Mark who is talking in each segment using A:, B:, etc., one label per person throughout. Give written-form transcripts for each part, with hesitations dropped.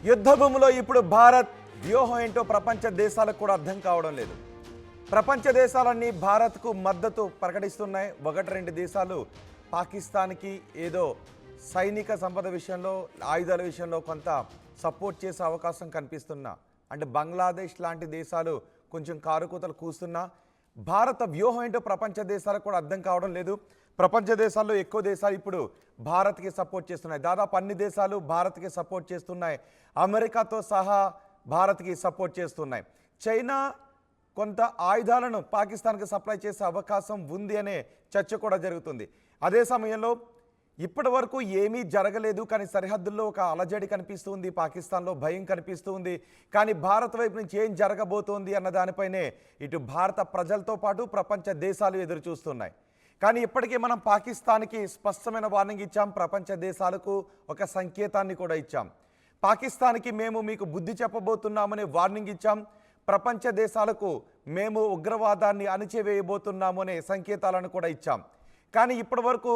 A: యుద్ధ భూమిలో ఇప్పుడు భారత్ వ్యూహం ఏంటో ప్రపంచ దేశాలకు కూడా అర్థం కావడం లేదు. ప్రపంచ దేశాలన్నీ భారత్కు మద్దతు ప్రకటిస్తున్నాయి. ఒకటి రెండు దేశాలు పాకిస్తాన్కి ఏదో సైనిక సంపద విషయంలో, ఆయుధాల విషయంలో కొంత సపోర్ట్ చేసే అవకాశం కనిపిస్తున్నా, అంటే బంగ్లాదేశ్ లాంటి దేశాలు కొంచెం కారుకూతలు కూస్తున్నా భారత వ్యూహం ఏంటో ప్రపంచ దేశాలకు కూడా అర్థం కావడం లేదు. ప్రపంచ దేశాల్లో ఎక్కువ దేశాలు ఇప్పుడు భారత్కి సపోర్ట్ చేస్తున్నాయి. దాదాపు అన్ని దేశాలు భారత్కి సపోర్ట్ చేస్తున్నాయి. అమెరికాతో సహా భారత్కి సపోర్ట్ చేస్తున్నాయి. చైనా కొంత ఆయుధాలను పాకిస్తాన్కి సప్లై చేసే అవకాశం ఉంది అనే చర్చ కూడా జరుగుతుంది. అదే సమయంలో ఇప్పటి వరకు ఏమీ జరగలేదు, కానీ సరిహద్దుల్లో ఒక అలజడి కనిపిస్తుంది, పాకిస్తాన్లో భయం కనిపిస్తుంది. కానీ భారత్ వైపు నుంచి ఏం జరగబోతోంది అన్న దానిపైనే ఇటు భారత ప్రజలతో పాటు ప్రపంచ దేశాలు ఎదురు చూస్తున్నాయి. కానీ ఇప్పటికీ మనం పాకిస్తాన్కి స్పష్టమైన వార్నింగ్ ఇచ్చాం, ప్రపంచ దేశాలకు ఒక సంకేతాన్ని కూడా ఇచ్చాం. పాకిస్తాన్కి మేము మీకు బుద్ధి చెప్పబోతున్నామనే వార్నింగ్ ఇచ్చాం. ప్రపంచ దేశాలకు మేము ఉగ్రవాదాన్ని అణిచివేయబోతున్నాము అనే సంకేతాలను కూడా ఇచ్చాం. కానీ ఇప్పటి వరకు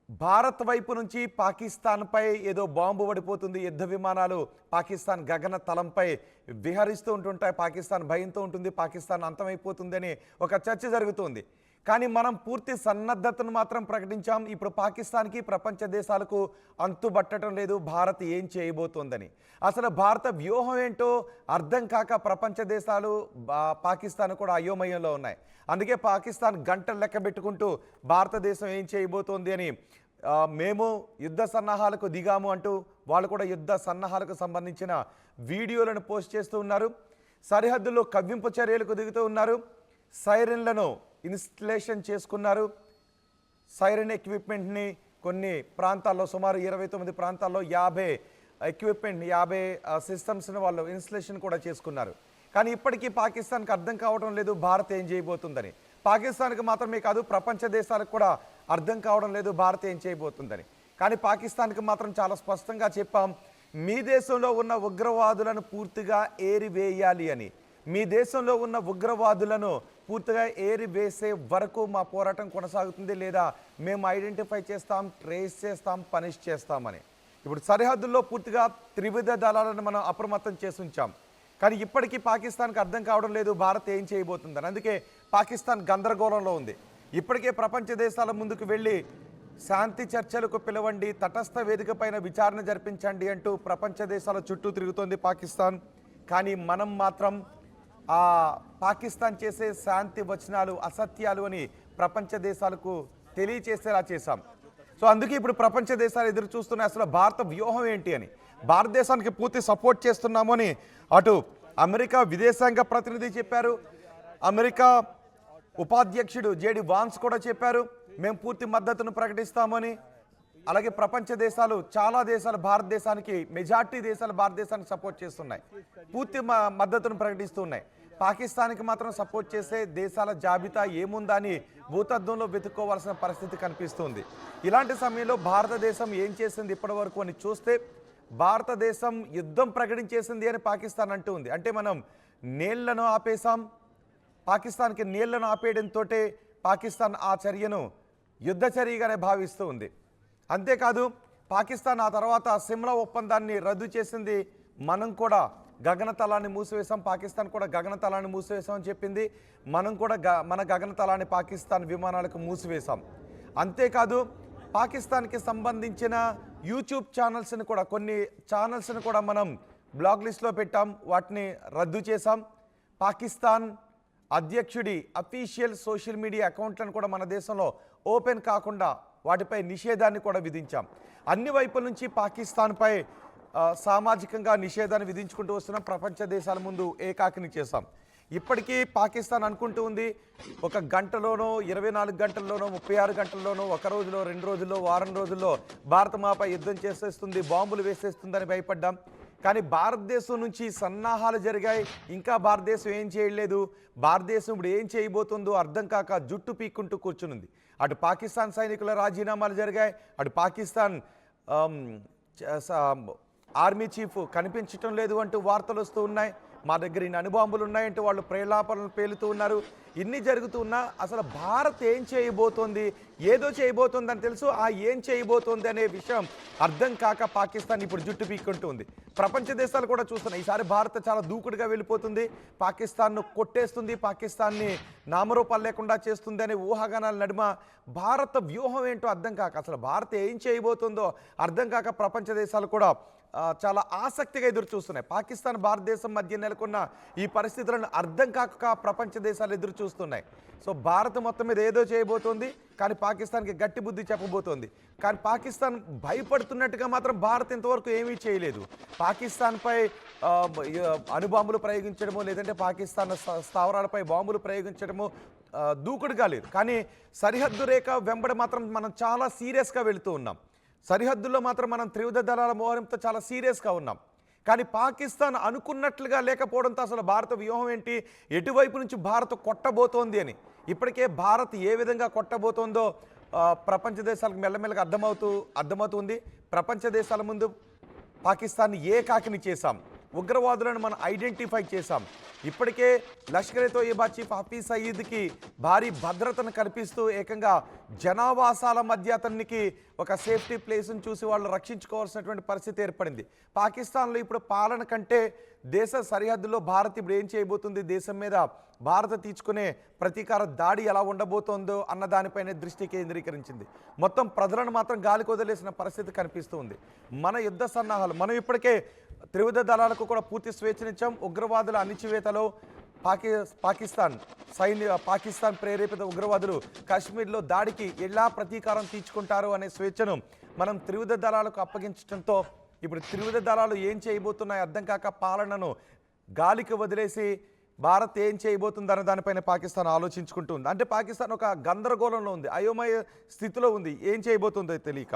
A: భారత్ వైపు నుంచి పాకిస్తాన్పై ఏదో బాంబు పడిపోతుంది, యుద్ధ విమానాలు పాకిస్తాన్ గగన తలంపై విహరిస్తూ ఉంటుంటాయి, పాకిస్తాన్ భయంతో ఉంటుంది, పాకిస్తాన్ అంతమైపోతుందని ఒక చర్చ జరుగుతుంది. కానీ మనం పూర్తి సన్నద్ధతను మాత్రం ప్రకటించాం. ఇప్పుడు పాకిస్తాన్కి ప్రపంచ దేశాలకు అంతుబట్టడం లేదు భారత్ ఏం చేయబోతోందని. అసలు భారత వ్యూహం ఏంటో అర్థం కాక ప్రపంచ దేశాలు పాకిస్తాన్ కూడా అయోమయంలో ఉన్నాయి. అందుకే పాకిస్తాన్ గంటలు లెక్క పెట్టుకుంటూ భారతదేశం ఏం చేయబోతోంది అని మేము యుద్ధ సన్నాహాలకు దిగాము అంటూ వాళ్ళు కూడా యుద్ధ సన్నాహాలకు సంబంధించిన వీడియోలను పోస్ట్ చేస్తూ ఉన్నారు. సరిహద్దుల్లో కవ్వింపు చర్యలకు దిగుతూ ఉన్నారు. సైరన్లను ఇన్స్టలేషన్ చేసుకున్నారు. సైరన్ ఎక్విప్మెంట్ని కొన్ని ప్రాంతాల్లో సుమారు 29 ప్రాంతాల్లో 50 ఎక్విప్మెంట్ 50 సిస్టమ్స్ని వాళ్ళు ఇన్స్టలేషన్ కూడా చేసుకున్నారు. కానీ ఇప్పటికీ పాకిస్తాన్కి అర్థం కావడం లేదు భారత్ ఏం చేయబోతుందని. పాకిస్తాన్కి మాత్రమే కాదు ప్రపంచ దేశాలకు కూడా అర్థం కావడం లేదు భారత్ ఏం చేయబోతుందని. కానీ పాకిస్తాన్కి మాత్రం చాలా స్పష్టంగా చెప్పాం, మీ దేశంలో ఉన్న ఉగ్రవాదులను పూర్తిగా ఏరివేయాలి అని. మీ దేశంలో ఉన్న ఉగ్రవాదులను పూర్తిగా ఏరివేసే వరకు మా పోరాటం కొనసాగుతుంది, లేదా మేము ఐడెంటిఫై చేస్తాం, ట్రేస్ చేస్తాం, పనిష్ చేస్తామని. ఇప్పుడు సరిహద్దుల్లో పూర్తిగా త్రివిధ దళాలను మనం అప్రమత్తం చేసి ఉంచాం. కానీ ఇప్పటికీ పాకిస్తాన్కి అర్థం కావడం లేదు భారత్ ఏం చేయబోతుందని. అందుకే పాకిస్తాన్ గందరగోళంలో ఉంది. ఇప్పటికే ప్రపంచ దేశాల ముందుకు వెళ్ళి శాంతి చర్చలకు పిలవండి, తటస్థ వేదిక పైన విచారణ జరిపించండి అంటూ ప్రపంచ దేశాల చుట్టూ తిరుగుతోంది పాకిస్తాన్. కానీ మనం మాత్రం ఆ పాకిస్తాన్ చేసే శాంతి వచనాలు అసత్యాలు అని ప్రపంచ దేశాలకు తెలియచేసేలా చేశాం. సో అందుకే ఇప్పుడు ప్రపంచ దేశాలు ఎదురు చూస్తున్నాయి అసలు భారత వ్యూహం ఏంటి అని. భారతదేశానికి పూర్తి సపోర్ట్ చేస్తున్నాము అని అటు అమెరికా విదేశాంగ ప్రతినిధి చెప్పారు, అమెరికా ఉపాధ్యక్షుడు జేడి వాన్స్ కూడా చెప్పారు మేము పూర్తి మద్దతును ప్రకటిస్తామని. అలాగే ప్రపంచ దేశాలు చాలా దేశాలు భారతదేశానికి, మెజార్టీ దేశాలు భారతదేశానికి సపోర్ట్ చేస్తున్నాయి, పూర్తి మద్దతును ప్రకటిస్తున్నాయి. పాకిస్తాన్కి మాత్రం సపోర్ట్ చేసే దేశాల జాబితా ఏముందా అని భూతద్దంలో వెతుక్కోవాల్సిన పరిస్థితి కనిపిస్తుంది. ఇలాంటి సమయంలో భారతదేశం ఏం చేసింది ఇప్పటి వరకు అని చూస్తే, భారతదేశం యుద్ధం ప్రకటించేసింది అని పాకిస్తాన్ అంటూ ఉంది. అంటే మనం నీళ్లను ఆపేశాం, పాకిస్తాన్కి నీళ్లను ఆపేయడంతో పాకిస్తాన్ ఆ చర్యను యుద్ధ చర్యగానే భావిస్తూ ఉంది. అంతేకాదు పాకిస్తాన్ ఆ తర్వాత సిమ్లా ఒప్పందాన్ని రద్దు చేసింది, మనం కూడా గగనతలాన్ని మూసివేశాం, పాకిస్తాన్ కూడా గగనతలాన్ని మూసివేశామని చెప్పింది, మనం కూడా మన గగనతలాన్ని పాకిస్తాన్ విమానాలకు మూసివేశాం. అంతేకాదు పాకిస్తాన్కి సంబంధించిన యూట్యూబ్ ఛానల్స్ని కూడా, కొన్ని ఛానల్స్ని కూడా మనం బ్లాక్ లిస్ట్లో పెట్టాం, వాటిని రద్దు చేశాం. పాకిస్తాన్ అధ్యక్షుడి అఫీషియల్ సోషల్ మీడియా అకౌంట్లను కూడా మన దేశంలో ఓపెన్ కాకుండా వాటిపై నిషేధాన్ని కూడా విధించాం. అన్ని వైపుల నుంచి పాకిస్తాన్పై సామాజికంగా నిషేధాన్ని విధించుకుంటూ వస్తున్నాం. ప్రపంచ దేశాల ముందు ఏకాకిని చేశాం. ఇప్పటికీ పాకిస్తాన్ అనుకుంటూ ఉంది ఒక గంటలోనో 24 గంటల్లోనో 36 గంటల్లోనో, ఒక రోజులో 2 రోజుల్లో, వారం రోజుల్లో భారత మాపై యుద్ధం చేసేస్తుంది, బాంబులు వేసేస్తుందని భయపడ్డాం. కానీ భారతదేశం నుంచి సన్నాహాలు జరిగాయి, ఇంకా భారతదేశం ఏం చేయలేదు. భారతదేశం ఇప్పుడు ఏం చేయబోతుందో అర్థం కాక జుట్టు పీక్కుంటూ కూర్చునుంది. అటు పాకిస్తాన్ సైనికుల రాజీనామాలు జరిగాయి, అటు పాకిస్తాన్ ఆర్మీ చీఫ్ కనిపించటం లేదు అంటూ వార్తలు వస్తూ ఉన్నాయి. మా దగ్గర ఇన్ని అణుబాంబులు ఉన్నాయంటే వాళ్ళు ప్రేలాపనలు పేలుతూ ఉన్నారు. ఇన్ని జరుగుతున్నా అసలు భారత్ ఏం చేయబోతోంది, ఏదో చేయబోతోందని తెలుసు. ఆ ఏం చేయబోతోంది అనే విషయం అర్థం కాక పాకిస్తాన్ ఇప్పుడు జుట్టు పీక్కుంటుంది. ప్రపంచ దేశాలు కూడా చూస్తున్నాయి. ఈసారి భారత్ చాలా దూకుడుగా వెళ్ళిపోతుంది, పాకిస్తాన్ను కొట్టేస్తుంది, పాకిస్తాన్ని నామరూపాలు లేకుండా చేస్తుంది అనే ఊహాగానాల నడుమ భారత వ్యూహం ఏంటో అర్థం కాక, అసలు భారత్ ఏం చేయబోతుందో అర్థం కాక ప్రపంచ దేశాలు కూడా చాలా ఆసక్తిగా ఎదురు చూస్తున్నాయి. పాకిస్తాన్ భారతదేశం మధ్య నెలకొన్న ఈ పరిస్థితులను అర్థం కాక ప్రపంచ దేశాలు ఎదురు చూస్తున్నాయి. సో భారత్ మొత్తం మీద ఏదో చేయబోతోంది, కానీ పాకిస్తాన్కి గట్టి బుద్ధి చెప్పబోతోంది. కానీ పాకిస్తాన్ భయపడుతున్నట్టుగా మాత్రం భారత్ ఇంతవరకు ఏమీ చేయలేదు. పాకిస్తాన్పై అణుబాంబులు ప్రయోగించడము, లేదంటే పాకిస్తాన్ స్థావరాలపై బాంబులు ప్రయోగించడము దూకుడుగా లేదు. కానీ సరిహద్దు రేఖ వెంబడి మాత్రం మనం చాలా సీరియస్గా వెళుతూ ఉన్నాం. సరిహద్దుల్లో మాత్రం మనం త్రివిధ దళాల మోహరింతో చాలా సీరియస్గా ఉన్నాం. కానీ పాకిస్తాన్ అనుకున్నట్లుగా లేకపోవడంతో అసలు భారత వ్యూహం ఏంటి, ఎటువైపు నుంచి భారత్ కొట్టబోతోంది అని ఇప్పటికే భారత్ ఏ విధంగా కొట్టబోతోందో ప్రపంచ దేశాలకు మెల్లమెల్లగా అర్థమవుతుంది. ప్రపంచ దేశాల ముందు పాకిస్తాన్ని ఏకాకిని చేశాం, ఉగ్రవాదులను మనం ఐడెంటిఫై చేశాం. ఇప్పటికే లష్కర్-ఏ-తోయిబా చీఫ్ హఫీజ్ సయీద్కి భారీ భద్రతను కల్పిస్తూ ఏకంగా జనావాసాల మధ్య అతనికి ఒక సేఫ్టీ ప్లేస్ను చూసి వాళ్ళు రక్షించుకోవాల్సినటువంటి పరిస్థితి ఏర్పడింది. పాకిస్తాన్లో ఇప్పుడు పాలన కంటే దేశ సరిహద్దులో భారత్ ఇప్పుడు ఏం చేయబోతుంది, దేశం మీద భారత్ తీసుకునే ప్రతీకార దాడి ఎలా ఉండబోతోందో అన్న దానిపైనే దృష్టి కేంద్రీకరించింది. మొత్తం ప్రజలను మాత్రం గాలికి వదిలేసిన పరిస్థితి కనిపిస్తూ ఉంది. మన యుద్ధ సన్నాహాలు మనం ఇప్పటికే త్రివిధ దళాలకు కూడా పూర్తి స్వేచ్ఛనిచ్చాం. ఉగ్రవాదుల అణిచివేతలో పాకిస్తాన్ ప్రేరేపిత ఉగ్రవాదులు కాశ్మీర్లో దాడికి ఎలా ప్రతీకారం తీర్చుకుంటారు అనే స్వేచ్ఛను మనం త్రివిధ దళాలకు అప్పగించడంతో ఇప్పుడు త్రివిధ దళాలు ఏం చేయబోతున్నాయో అర్థం కాక పాలనను గాలికి వదిలేసి భారత్ ఏం చేయబోతుందన్న దానిపైన పాకిస్తాన్ ఆలోచించుకుంటుంది. అంటే పాకిస్తాన్ ఒక గందరగోళంలో ఉంది, అయోమయ స్థితిలో ఉంది, ఏం చేయబోతుందో తెలియక.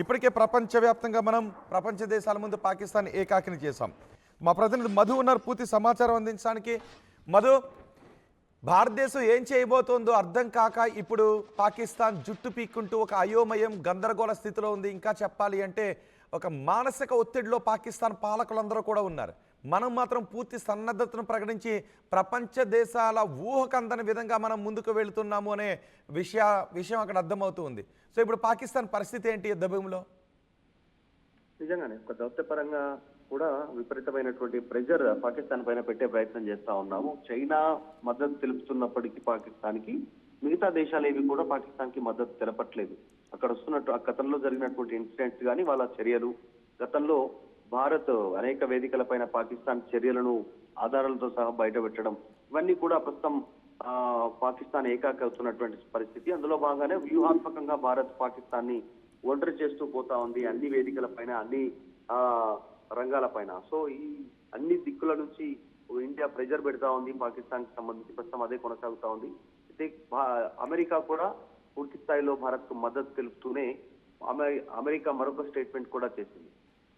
A: ఇప్పటికే ప్రపంచవ్యాప్తంగా మనం ప్రపంచ దేశాల ముందు పాకిస్తాన్ ఏకాకిని చేశాం. మా ప్రతినిధి మధు ఉన్నారు పూర్తి సమాచారం అందించడానికి. మధు, భారతదేశం ఏం చేయబోతోందో అర్థం కాక ఇప్పుడు పాకిస్తాన్ జుట్టు పీక్కుంటూ ఒక అయోమయం గందరగోళ స్థితిలో ఉంది. ఇంకా చెప్పాలి అంటే ఒక మానసిక ఒత్తిడిలో పాకిస్తాన్ పాలకులందరూ కూడా ఉన్నారు. మనం మాత్రం పూర్తి సన్నద్ధతను ప్రకటించి ప్రపంచ దేశాల ఊహకందని విధంగా మనం ముందుకు వెళుతున్నాము అనే విషయం అక్కడ అర్థమవుతుంది. సో ఇప్పుడు పాకిస్తాన్ పరిస్థితి ఏంటి యుద్ధభూమిలో?
B: నిజంగానే ఒక దౌత్యపరంగా కూడా విపరీతమైనటువంటి ప్రెజర్ పాకిస్తాన్ పైన పెట్టే ప్రయత్నం చేస్తా ఉన్నాము. చైనా మద్దతు తెలుపుతున్నప్పటికీ పాకిస్తాన్కి మిగతా దేశాలు ఏవి కూడా పాకిస్తాన్ కి మద్దతు తెలపట్లేదు. అక్కడ వస్తున్నట్టు ఆ గతంలో జరిగినటువంటి ఇన్సిడెంట్స్ కానీ వాళ్ళ చర్యలు, గతంలో భారత్ అనేక వేదికలపైన పాకిస్తాన్ చర్యలను ఆధారాలతో సహా బయట పెట్టడం, ఇవన్నీ కూడా ప్రస్తుతం పాకిస్తాన్ ఏకాకి అవుతున్నటువంటి పరిస్థితి. అందులో భాగంగానే వ్యూహాత్మకంగా భారత్ పాకిస్తాన్ ని ఒంటరి చేస్తూ పోతా ఉంది అన్ని వేదికలపైన, అన్ని రంగాలపైన. సో ఈ అన్ని దిక్కుల నుంచి ఇండియా ప్రెజర్ పెడతా ఉంది పాకిస్తాన్ కి సంబంధించి, ప్రస్తుతం అదే కొనసాగుతా ఉంది. అయితే అమెరికా కూడా పూర్తి స్థాయిలో భారత్ కు మద్దతు తెలుపుతూనే అమెరికా మరొక స్టేట్మెంట్ కూడా చేసింది.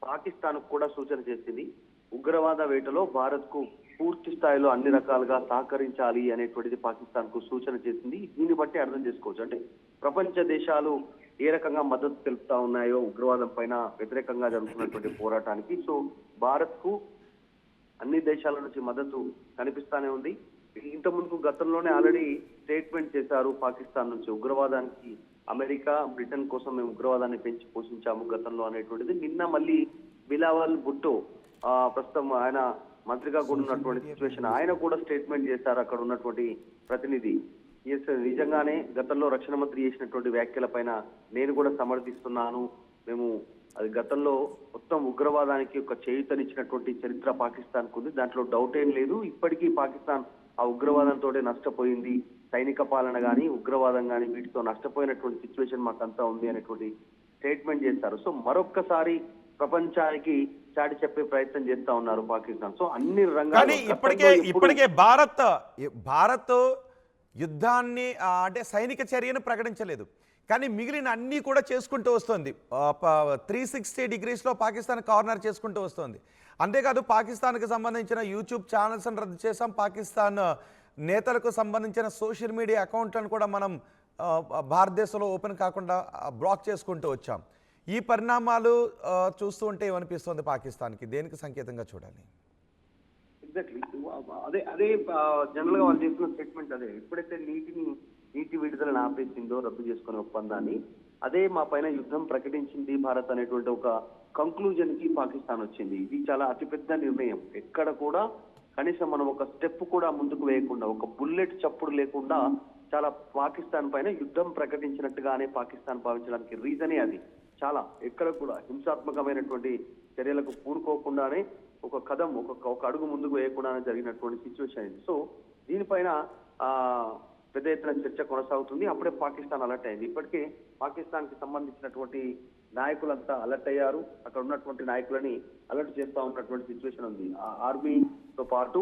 B: పాకిస్తాన్ కూడా సూచన చేసింది, ఉగ్రవాద వేటలో భారత్ కు పూర్తి స్థాయిలో అన్ని రకాలుగా సహకరించాలి అనేటువంటిది పాకిస్తాన్ కు సూచన చేసింది. దీన్ని బట్టి అర్థం చేసుకోవచ్చు, అంటే ప్రపంచ దేశాలు ఏ రకంగా మద్దతు తెలుపుతా ఉన్నాయో ఉగ్రవాదం పైన వ్యతిరేకంగా జరుగుతున్నటువంటి పోరాటానికి. సో భారత్ కు అన్ని దేశాల నుంచి మద్దతు కనిపిస్తానే ఉంది. ఇంత ముందు గతంలోనే ఆల్రెడీ స్టేట్మెంట్ చేశారు పాకిస్తాన్ నుంచి, ఉగ్రవాదానికి అమెరికా బ్రిటన్ కోసం మేము ఉగ్రవాదాన్ని పెంచి పోషించాము గతంలో అనేటువంటిది. నిన్న మళ్ళీ బిలావల్ భుట్టో ప్రస్తుతం ఆయన మంత్రిగా కూడా ఉన్నటువంటి సిచ్యువేషన్, ఆయన కూడా స్టేట్మెంట్ చేశారు అక్కడ ఉన్నటువంటి ప్రతినిధి. నిజంగానే గతంలో రక్షణ మంత్రి చేసినటువంటి వ్యాఖ్యల పైన నేను కూడా సమర్థిస్తున్నాను. మేము అది గతంలో మొత్తం ఉగ్రవాదానికి ఒక చేయూతనిచ్చినటువంటి చరిత్ర పాకిస్తాన్ కు ఉంది, దాంట్లో డౌట్ ఏం లేదు. ఇప్పటికీ పాకిస్తాన్ ఆ ఉగ్రవాదంతో నష్టపోయింది, సైనిక పాలన కానీ ఉగ్రవాదం కానీ వీటితో నష్టపోయినటువంటి సిచ్యువేషన్ మాకంతా ఉంది అనేటువంటి స్టేట్మెంట్ చేస్తారు. సో మరొక్కసారి ప్రపంచానికి చాటి చెప్పే ప్రయత్నం చేస్తా ఉన్నారు పాకిస్తాన్. సో అన్ని రంగాలు
A: ఇప్పటికే భారత్ యుద్ధాన్ని అంటే సైనిక చర్యను ప్రకటించలేదు, కానీ మిగిలిన అన్నీ కూడా చేసుకుంటూ వస్తుంది. 360 degreesలో పాకిస్తాన్ కార్నర్ చేసుకుంటూ వస్తుంది. అంతేకాదు పాకిస్తాన్కి సంబంధించిన యూట్యూబ్ ఛానల్స్ని రద్దు చేసాం, పాకిస్తాన్ నేతలకు సంబంధించిన సోషల్ మీడియా అకౌంట్లను కూడా మనం భారతదేశంలో ఓపెన్ కాకుండా బ్లాక్ చేసుకుంటూ వచ్చాం. ఈ పరిణామాలు చూస్తూ ఉంటే ఏమనిపిస్తుంది పాకిస్తాన్కి, దేనికి సంకేతంగా చూడాలి?
B: ఎగ్జాక్ట్లీ అదే అదే జనరల్ గా వాళ్ళు చేసిన స్టేట్మెంట్ అదే. ఎప్పుడైతే నీటి విడుదలను ఆపేసిందో రద్దు చేసుకునే ఒప్పందాన్ని, అదే మా పైన యుద్ధం ప్రకటించింది భారత్ అనేటువంటి ఒక కంక్లూజన్ కి పాకిస్తాన్ వచ్చింది. ఇది చాలా అతిపెద్ద నిర్ణయం. ఎక్కడ కూడా కనీసం మనం ఒక స్టెప్ కూడా ముందుకు వేయకుండా, ఒక బుల్లెట్ చప్పుడు లేకుండా చాలా పాకిస్తాన్ పైన యుద్ధం ప్రకటించినట్టుగానే పాకిస్తాన్ భావించడానికి రీజనే అది. చాలా ఎక్కడ కూడా హింసాత్మకమైనటువంటి చర్యలకు పూనుకోకుండానే ఒక కదం ఒక అడుగు ముందుకు వేయకుండానే జరిగినటువంటి సిచ్యువేషన్ ఇది. సో దీనిపైన పెద్ద ఎత్తున చర్చ కొనసాగుతుంది. అప్పుడే పాకిస్తాన్ అలర్ట్ అయింది. ఇప్పటికే పాకిస్తాన్ కి సంబంధించినటువంటి నాయకులంతా అలర్ట్ అయ్యారు. అక్కడ ఉన్నటువంటి నాయకులని అలర్ట్ చేస్తా ఉన్నటువంటి సిచ్యువేషన్ ఉంది. ఆర్మీతో పాటు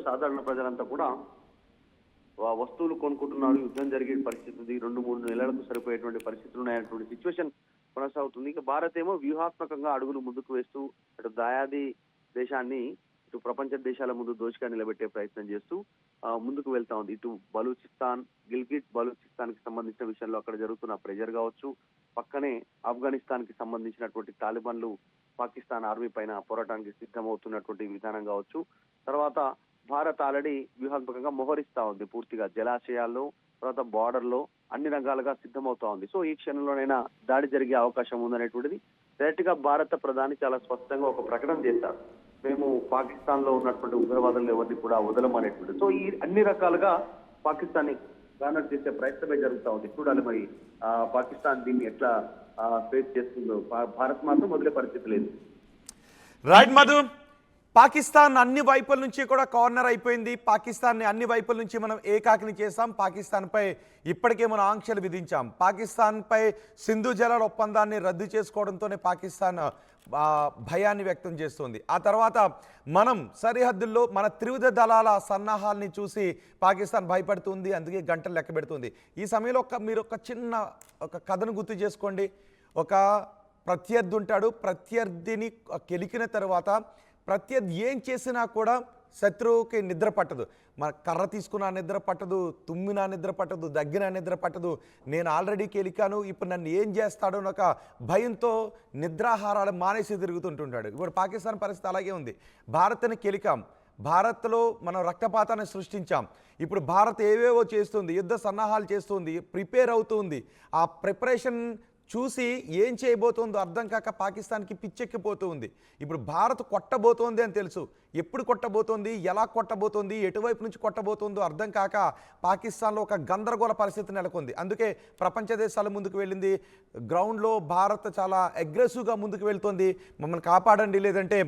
B: సాధారణ ప్రజలంతా కూడా వస్తువులు కొనుక్కుంటున్నారు. యుద్ధం జరిగే పరిస్థితి ఉంది. 2-3 నెలలకు సరిపోయేటువంటి పరిస్థితులు ఉన్నాయన్నటువంటి సిచ్యువేషన్ కొనసాగుతుంది. ఇక భారత్ ఏమో వ్యూహాత్మకంగా అడుగులు ముందుకు వేస్తూ అటు దాయాది దేశాన్ని ఇటు ప్రపంచ దేశాల ముందు దోషిగా నిలబెట్టే ప్రయత్నం చేస్తూ ముందుకు వెళ్తా ఉంది. ఇటు గిల్గిట్ బలూచిస్తాన్ కి సంబంధించిన విషయంలో అక్కడ జరుగుతున్న ప్రెజర్ కావచ్చు, పక్కనే ఆఫ్ఘనిస్తాన్ కి సంబంధించినటువంటి తాలిబాన్లు పాకిస్తాన్ ఆర్మీ పైన పోరాటానికి సిద్ధమవుతున్నటువంటి విధానం కావచ్చు. తర్వాత భారత్ ఆల్రెడీ వ్యూహాత్మకంగా మోహరిస్తా ఉంది. పూర్తిగా జలాశయాల్లో, తర్వాత బార్డర్ లో అన్ని రంగాలుగా సిద్ధమవుతా ఉంది. సో ఈ క్షణంలోనైనా దాడి జరిగే అవకాశం ఉందనేటువంటిది డైరెక్ట్ గా భారత ప్రధాని చాలా స్పష్టంగా ఒక ప్రకటన చేశారు. మేము పాకిస్తాన్ లో ఉన్నటువంటి ఉగ్రవాదులను ఎవరిని కూడా వదలమనేటువంటి. సో ఈ అన్ని రకాలుగా పాకిస్తాన్ ని గార్నర్ చేసే ప్రయత్నమే జరుగుతా ఉంది. చూడాలి మరి పాకిస్తాన్ దీన్ని ఎట్లా ఫేస్ చేస్తుందో. భారత్ మాత్రం వదిలే పరిస్థితి లేదు.
A: రైట్ మధు, పాకిస్తాన్ అన్ని వైపుల నుంచి కూడా కార్నర్ అయిపోయింది. పాకిస్తాన్ని అన్ని వైపుల నుంచి మనం ఏకాకిని చేసాం. పాకిస్తాన్పై ఇప్పటికే మనం ఆంక్షలు విధించాం. పాకిస్తాన్పై సింధు జలాల ఒప్పందాన్ని రద్దు చేసుకోవడంతోనే పాకిస్తాన్ భయాన్ని వ్యక్తం చేస్తుంది. ఆ తర్వాత మనం సరిహద్దుల్లో మన త్రివిధ దళాల సన్నాహాల్ని చూసి పాకిస్తాన్ భయపడుతుంది. అందుకే గంటలు లెక్క పెడుతుంది. ఈ సమయంలో మీరు ఒక చిన్న కథను గుర్తు చేసుకోండి. ఒక ప్రత్యర్థి ఉంటాడు. ప్రత్యర్థిని కెలికిన తర్వాత ప్రత్యర్థి ఏం చేసినా కూడా శత్రువుకి నిద్ర పట్టదు. మన కర్ర తీసుకున్నా నిద్ర పట్టదు, తుమ్మినా నిద్ర పట్టదు, దగ్గినా నిద్ర పట్టదు. నేను ఆల్రెడీ కెలికాను, ఇప్పుడు నన్ను ఏం చేస్తాడో ఒక భయంతో నిద్రాహారాలు మానేసి తిరుగుతుంటుంటాడు. ఇప్పుడు పాకిస్తాన్ పరిస్థితి అలాగే ఉంది. భారత్ని కెలికాం, భారత్లో మనం రక్తపాతాన్ని సృష్టించాం. ఇప్పుడు భారత్ ఏవేవో చేస్తుంది, యుద్ధ సన్నాహాలు చేస్తుంది, ప్రిపేర్ అవుతుంది. ఆ ప్రిపరేషన్ చూసి ఏం చేయబోతుందో అర్థం కాక పాకిస్తాన్కి పిచ్చెక్కిపోతూ ఉంది. ఇప్పుడు భారత్ కొట్టబోతోంది అని తెలుసు. ఎప్పుడు కొట్టబోతోంది, ఎలా కొట్టబోతోంది, ఎటువైపు నుంచి కొట్టబోతుందో అర్థం కాక పాకిస్తాన్లో ఒక గందరగోళ పరిస్థితి నెలకొంది. అందుకే ప్రపంచ దేశాల ముందుకు వెళ్ళింది. గ్రౌండ్లో భారత్ చాలా అగ్రెసివ్గా ముందుకు వెళ్తుంది. మమ్మల్ని కాపాడండి, లేదంటే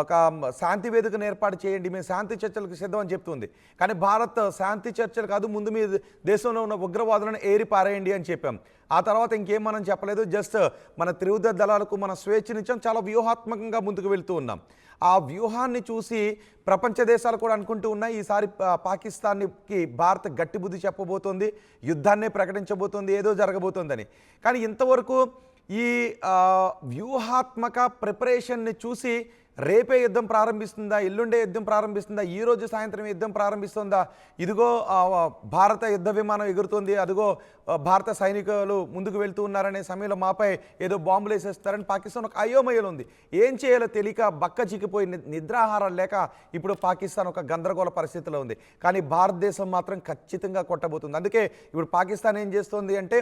A: ఒక శాంతి వేదికను ఏర్పాటు చేయండి, మేము శాంతి చర్చలకు సిద్ధం అని చెప్తుంది. కానీ భారత్ శాంతి చర్చలు కాదు, ముందు మీ దేశంలో ఉన్న ఉగ్రవాదులను ఏరి పారేయండి అని చెప్పాం. ఆ తర్వాత ఇంకేం మనం చెప్పలేదు. జస్ట్ మన త్రివిధ దళాలకు మన స్వేచ్ఛనిచ్చాం. చాలా వ్యూహాత్మకంగా ముందుకు వెళ్తూ ఉన్నాం. ఆ వ్యూహాన్ని చూసి ప్రపంచ దేశాలు కూడా అనుకుంటూ ఉన్నాయి, ఈసారి పాకిస్తాన్కి భారత్ గట్టి బుద్ధి చెప్పబోతోంది, యుద్ధాన్నే ప్రకటించబోతోంది, ఏదో జరగబోతోందని. కానీ ఇంతవరకు ఈ వ్యూహాత్మక ప్రిపరేషన్ని చూసి రేపే యుద్ధం ప్రారంభిస్తుందా, ఎల్లుండే యుద్ధం ప్రారంభిస్తుందా, ఈరోజు సాయంత్రం యుద్ధం ప్రారంభిస్తుందా, ఇదిగో భారత యుద్ధ విమానం ఎగురుతుంది, అదిగో భారత సైనికులు ముందుకు వెళ్తూ ఉన్నారనే సమయంలో మాపై ఏదో బాంబులు వేసేస్తారని పాకిస్తాన్ ఒక అయోమయంలో ఉంది. ఏం చేయాలో తెలియక బక్క చిక్కిపోయి నిద్రాహారాలు లేక ఇప్పుడు పాకిస్తాన్ ఒక గందరగోళ పరిస్థితిలో ఉంది. కానీ భారతదేశం మాత్రం ఖచ్చితంగా కొట్టబోతుంది. అందుకే ఇప్పుడు పాకిస్తాన్ ఏం చేస్తుంది అంటే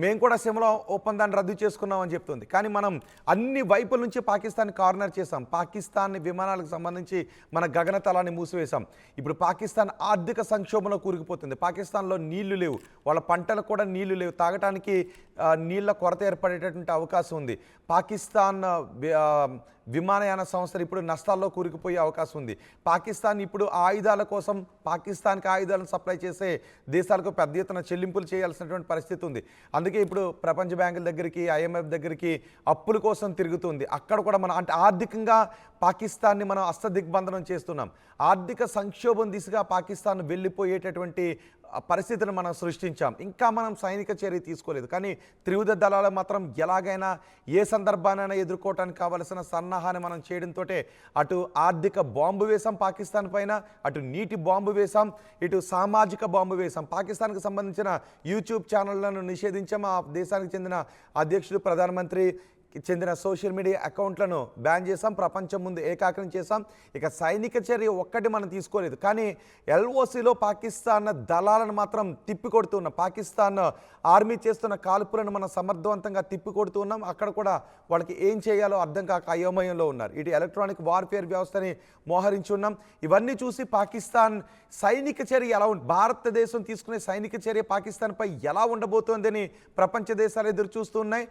A: మేము కూడా సిమ్లా ఒప్పందాన్ని రద్దు చేసుకున్నామని చెప్తుంది. కానీ మనం అన్ని వైపుల నుంచి పాకిస్తాన్ కార్నర్ చేసాం. పాకిస్తాన్ విమానాలకు సంబంధించి మన గగనతలాన్ని మూసివేశాం. ఇప్పుడు పాకిస్తాన్ ఆర్థిక సంక్షోభంలో కూరుకుపోతుంది. పాకిస్తాన్లో నీళ్లు లేవు, వాళ్ళ పంటలకు కూడా నీళ్లు లేవు, తాగటానికి నీళ్ల కొరత ఏర్పడేటటువంటి అవకాశం ఉంది. పాకిస్తాన్ విమానయాన సంస్థలు ఇప్పుడు నష్టాల్లో కూరుకుపోయే అవకాశం ఉంది. పాకిస్తాన్ ఇప్పుడు ఆయుధాల కోసం పాకిస్తాన్కి ఆయుధాలను సప్లై చేసే దేశాలకు పెద్ద ఎత్తున చెల్లింపులు చేయాల్సినటువంటి పరిస్థితి ఉంది. అందుకే ఇప్పుడు ప్రపంచ బ్యాంకుల దగ్గరికి, IMF దగ్గరికి అప్పుల కోసం తిరుగుతుంది. అక్కడ కూడా మనం అంటే ఆర్థికంగా పాకిస్తాన్ని మనం అష్టదిగ్బంధనం చేస్తున్నాం. ఆర్థిక సంక్షోభం దిశగా పాకిస్తాన్ వెళ్ళిపోయేటటువంటి పరిస్థితిని మనం సృష్టించాం. ఇంకా మనం సైనిక చర్య తీసుకోలేదు. కానీ త్రివిధ దళాలు మాత్రం ఎలాగైనా ఏ సందర్భానైనా ఎదుర్కోవటానికి కావలసిన సన్నాహాన్ని మనం చేయడంతో అటు ఆర్థిక బాంబు వేసాం పాకిస్తాన్ పైన, అటు నీటి బాంబు వేసాం, ఇటు సామాజిక బాంబు వేసాం. పాకిస్తాన్కి సంబంధించిన యూట్యూబ్ ఛానళ్లను నిషేధించాం. ఆ దేశానికి చెందిన అధ్యక్షుడు, ప్రధానమంత్రి చెందిన సోషల్ మీడియా అకౌంట్లను బ్యాన్ చేసాం, ప్రపంచం ముందు ఏకాగ్రం చేసాం. ఇక సైనిక చర్య ఒక్కటి మనం తీసుకోలేదు, కానీ ఎల్ఓసిలో పాకిస్తాన్ దళాలను మాత్రం తిప్పికొడుతున్నాం. పాకిస్తాన్ ఆర్మీ చేస్తున్న కాల్పులను మనం సమర్థవంతంగా తిప్పికొడుతున్నాం. అక్కడ కూడా వాళ్ళకి ఏం చేయాలో అర్థం కాక అయోమయంలో ఉన్నారు. ఇటు ఎలక్ట్రానిక్ వార్ఫేర్ వ్యవస్థని మోహరించున్నాం. ఇవన్నీ చూసి పాకిస్తాన్ సైనిక చర్య ఎలా భారతదేశం తీసుకునే సైనిక చర్య పాకిస్తాన్పై ఎలా ఉండబోతోందని ప్రపంచ దేశాలు ఎదురు చూస్తున్నాయి.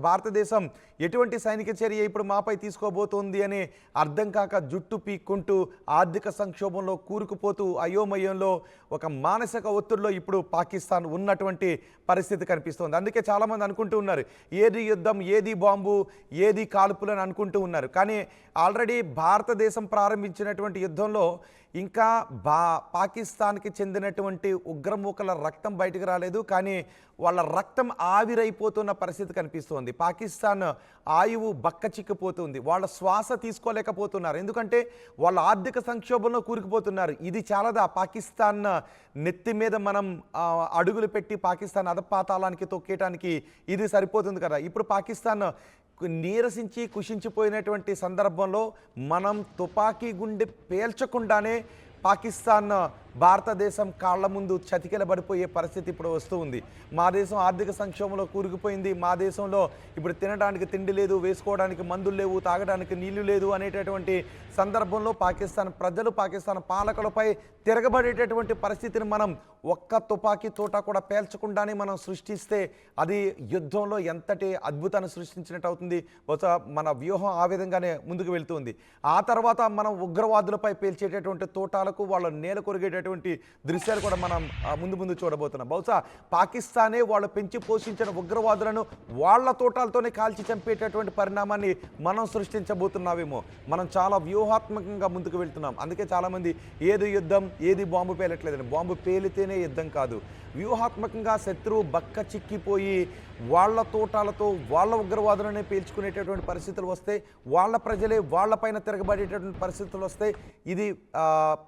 A: భారతదేశం ఎటువంటి సైనిక చర్య ఇప్పుడు మాపై తీసుకోబోతోంది అని అర్థం కాక జుట్టు పీక్కుంటూ ఆర్థిక సంక్షోభంలో కూరుకుపోతూ అయోమయంలో ఒక మానసిక ఒత్తిడిలో ఇప్పుడు పాకిస్తాన్ ఉన్నటువంటి పరిస్థితి కనిపిస్తోంది. అందుకే చాలామంది అనుకుంటూ ఉన్నారు ఏది యుద్ధం, ఏది బాంబు, ఏది కాల్పులు అని అనుకుంటూ ఉన్నారు. కానీ ఆల్రెడీ భారతదేశం ప్రారంభించినటువంటి యుద్ధంలో ఇంకా పాకిస్తాన్కి చెందినటువంటి ఉగ్రమూకల రక్తం బయటకు రాలేదు, కానీ వాళ్ళ రక్తం ఆవిరైపోతున్న పరిస్థితి కనిపిస్తోంది. పాకిస్తాన్ ఆయువు బక్కచిక్కిపోతుంది, వాళ్ళ శ్వాస తీసుకోలేకపోతున్నారు, ఎందుకంటే వాళ్ళ ఆర్థిక సంక్షోభంలో కూరుకుపోతున్నారు. ఇది చాలదా పాకిస్తాన్ నెత్తి మీద మనం అడుగులు పెట్టి పాకిస్తాన్ అధపాతాళానికి తొక్కేయడానికి ఇది సరిపోతుంది కదా. ఇప్పుడు పాకిస్తాన్ నీరసించి కుషించిపోయినటువంటి సందర్భంలో మనం తుపాకీ గుండె పేల్చకుండానే పాకిస్తాన్ భారతదేశం కాళ్ల ముందు చతికిలబడిపోయే పరిస్థితి ఇప్పుడు వస్తూ ఉంది. మా దేశం ఆర్థిక సంక్షోభంలో కూరుకుపోయింది, మా దేశంలో ఇప్పుడు తినడానికి తిండి లేదు, వేసుకోవడానికి మందులు లేవు, తాగడానికి నీళ్లు లేదు అనేటటువంటి సందర్భంలో పాకిస్తాన్ ప్రజలు, పాకిస్తాన్ పాలకులపై తిరగబడేటటువంటి పరిస్థితిని మనం ఒక్క తుపాకీ తోట కూడా పేల్చకుండానే మనం సృష్టిస్తే అది యుద్ధంలో ఎంతటి అద్భుతాన్ని సృష్టించినట్టు అవుతుంది. బహుశా మన వ్యూహం ఆ విధంగానే ముందుకు వెళ్తుంది. ఆ తర్వాత మనం ఉగ్రవాదులపై పేల్చేటటువంటి తోటాలకు వాళ్ళ నేల కొరిగేటటువంటి దృశ్యాలు కూడా మనం ముందు చూడబోతున్నాం. బహుశా పాకిస్తానే వాళ్ళు పెంచి పోషించిన ఉగ్రవాదులను వాళ్ళ తోటాలతోనే కాల్చి చంపేటటువంటి పరిణామాన్ని మనం సృష్టించబోతున్నామేమో. మనం చాలా వ్యూహాత్మకంగా ముందుకు వెళ్తున్నాం. అందుకే చాలామంది ఏది యుద్ధం, ఏది బాంబు పేలట్లేదని. బాంబు పేలితేనే యుద్ధం కాదు, వ్యూహాత్మకంగా శత్రువు బక్క చిక్కిపోయి వాళ్ళ తోటాలతో వాళ్ళ ఉగ్రవాదులనే పేల్చుకునేటటువంటి పరిస్థితులు వస్తే, వాళ్ళ ప్రజలే వాళ్ళపైన తిరగబడేటటువంటి పరిస్థితులు వస్తే ఇది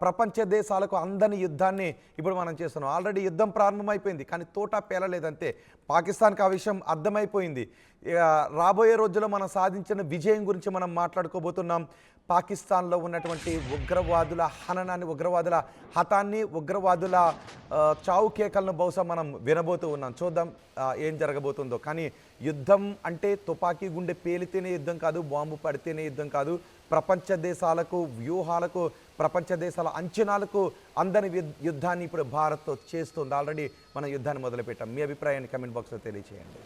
A: ప్రపంచ దేశాలకు అందని యుద్ధాన్ని ఇప్పుడు మనం చేస్తున్నాం. ఆల్రెడీ యుద్ధం ప్రారంభమైపోయింది, కానీ తోట పేలలేదంతే. పాకిస్తాన్కి ఆ విషయం అర్థమైపోయింది. రాబోయే రోజుల్లో మనం సాధించిన విజయం గురించి మనం మాట్లాడుకోబోతున్నాం. పాకిస్తాన్లో ఉన్నటువంటి ఉగ్రవాదుల హననాన్ని, ఉగ్రవాదుల హతాన్ని, ఉగ్రవాదుల చావు కేకలను బహుశా మనం వినబోతూ ఉన్నాం. చూద్దాం ఏం జరగబోతుందో. కానీ యుద్ధం అంటే తుపాకీ గుండె పేలితేనే యుద్ధం కాదు, బాంబు పడితేనే యుద్ధం కాదు. ప్రపంచ దేశాలకు, వ్యూహాలకు, ప్రపంచ దేశాల అంచనాలకు అందని యుద్ధాన్ని ఇప్పుడు భారత్ చేస్తుంది. ఆల్రెడీ మనం యుద్ధాన్ని మొదలుపెట్టాం. మీ అభిప్రాయాన్ని కమెంట్ బాక్స్లో తెలియజేయండి.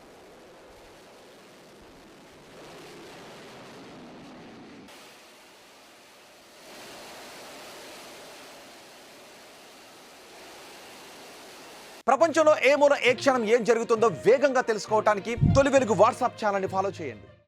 A: ప్రపంచంలో ఏ మూల ఏ క్షణం ఏం జరుగుతుందో వేగంగా తెలుసుకోవడానికి తొలి వెలుగు వాట్సాప్ ఛానల్ని ఫాలో చేయండి.